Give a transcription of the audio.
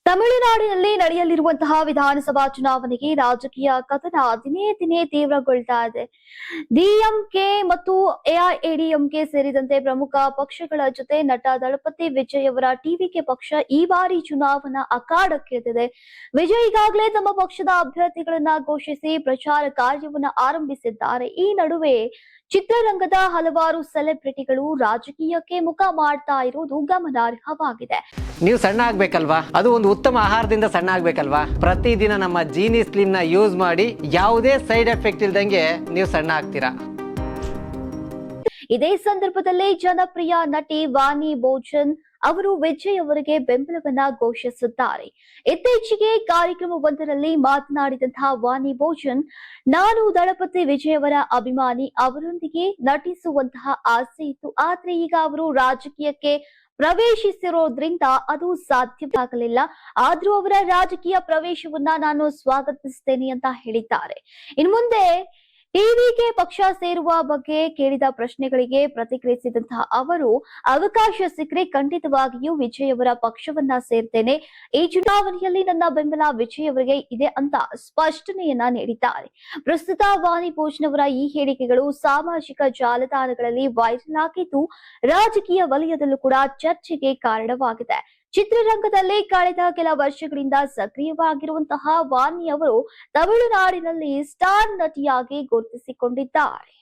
ತಮಿಳುನಾಡಿನಲ್ಲಿ ನಡೆಯಲಿರುವಂತಹ ವಿಧಾನಸಭಾ ಚುನಾವಣೆಗೆ ರಾಜಕೀಯ ಕದನ ದಿನೇ ದಿನೇ ತೀವ್ರಗೊಳ್ತಾ ಇದೆ. ಡಿಎಂಕೆ ಮತ್ತು ಎಐಎಡಿಎಂಕೆ ಸೇರಿದಂತೆ ಪ್ರಮುಖ ಪಕ್ಷಗಳ ಜೊತೆ ನಟ ದಳಪತಿ ವಿಜಯ್ ಅವರ ಟಿವಿಕೆ ಪಕ್ಷ ಈ ಬಾರಿ ಚುನಾವಣಾ ಅಖಾಡಕ್ಕಿಳಿದಿದೆ. ವಿಜಯ್ ಈಗಾಗಲೇ ತಮ್ಮ ಪಕ್ಷದ ಅಭ್ಯರ್ಥಿಗಳನ್ನ ಘೋಷಿಸಿ ಪ್ರಚಾರ ಕಾರ್ಯವನ್ನ ಆರಂಭಿಸಿದ್ದಾರೆ. ಈ ನಡುವೆ ಚಿತ್ರರಂಗದ ಹಲವಾರು ಸೆಲೆಬ್ರಿಟಿಗಳು ರಾಜಕೀಯಕ್ಕೆ ಮುಖ ಮಾಡ್ತಾ ಇರುವುದು ಗಮನಾರ್ಹವಾಗಿದೆ. ನೀವು ಸಣ್ಣ ಆಗ್ಬೇಕಲ್ವಾ? ಅದು ಒಂದು ಉತ್ತಮ ಆಹಾರದಿಂದ ಸಣ್ಣ ಆಗ್ಬೇಕಲ್ವಾ? ಪ್ರತಿದಿನ ನಮ್ಮ ಜೀನಿ ಸ್ಲಿಮ್ ನ ಯೂಸ್ ಮಾಡಿ ಯಾವುದೇ ಸೈಡ್ ಎಫೆಕ್ಟ್ ಇಲ್ದಂಗೆ ನೀವು ಸಣ್ಣ ಆಗ್ತೀರಾ. ಇದೇ ಸಂದರ್ಭದಲ್ಲಿ ಜನಪ್ರಿಯ ನಟಿ ವಾಣಿ ಭೋಜನ್ ಅವರು ವಿಜಯ್ ಅವರಿಗೆ ಬೆಂಬಲವನ್ನ ಘೋಷಿಸಿದ್ದಾರೆ. ಇತ್ತೀಚೆಗೆ ಕಾರ್ಯಕ್ರಮವೊಂದರಲ್ಲಿ ಮಾತನಾಡಿದಂತಹ ವಾಣಿ ಭೋಜನ್, ನಾನು ದಳಪತಿ ವಿಜಯ್ ಅವರ ಅಭಿಮಾನಿ, ಅವರೊಂದಿಗೆ ನಟಿಸುವಂತಹ ಆಸೆ ಇತ್ತು. ಆದ್ರೆ ಈಗ ಅವರು ರಾಜಕೀಯಕ್ಕೆ ಪ್ರವೇಶಿಸಿರೋದ್ರಿಂದ ಅದು ಸಾಧ್ಯವಾಗಲಿಲ್ಲ. ಆದ್ರೂ ಅವರ ರಾಜಕೀಯ ಪ್ರವೇಶವನ್ನ ನಾನು ಸ್ವಾಗತಿಸ್ತೇನೆ ಅಂತ ಹೇಳಿದ್ದಾರೆ. ಇನ್ನು ಮುಂದೆ ಟಿವಿಕೆ ಪಕ್ಷ ಸೇರುವ ಬಗ್ಗೆ ಕೇಳಿದ ಪ್ರಶ್ನೆಗಳಿಗೆ ಪ್ರತಿಕ್ರಿಯಿಸಿದಂತಹ ಅವರು, ಅವಕಾಶ ಸಿಕ್ಕರೆ ಖಂಡಿತವಾಗಿಯೂ ವಿಜಯ್ ಅವರ ಪಕ್ಷವನ್ನ ಸೇರ್ತೇನೆ. ಈ ಚುನಾವಣೆಯಲ್ಲಿ ನನ್ನ ಬೆಂಬಲ ವಿಜಯ್ ಅವರಿಗೆ ಇದೆ ಅಂತ ಸ್ಪಷ್ಟನೆಯನ್ನ ನೀಡಿದ್ದಾರೆ. ಪ್ರಸ್ತುತ ವಾಣಿ ಭೋಜನ್ ಅವರ ಈ ಹೇಳಿಕೆಗಳು ಸಾಮಾಜಿಕ ಜಾಲತಾಣಗಳಲ್ಲಿ ವೈರಲ್ ಆಗಿದ್ದು, ರಾಜಕೀಯ ವಲಯದಲ್ಲೂ ಕೂಡ ಚರ್ಚೆಗೆ ಕಾರಣವಾಗಿದೆ. ಚಿತ್ರರಂಗದಲ್ಲಿ ಕಳೆದ ಕೆಲ ವರ್ಷಗಳಿಂದ ಸಕ್ರಿಯವಾಗಿರುವಂತಹ ವಾಣಿ ಅವರು ತಮಿಳುನಾಡಿನಲ್ಲಿ ಸ್ಟಾರ್ ನಟಿಯಾಗಿ ಗುರುತಿಸಿಕೊಂಡಿದ್ದಾರೆ.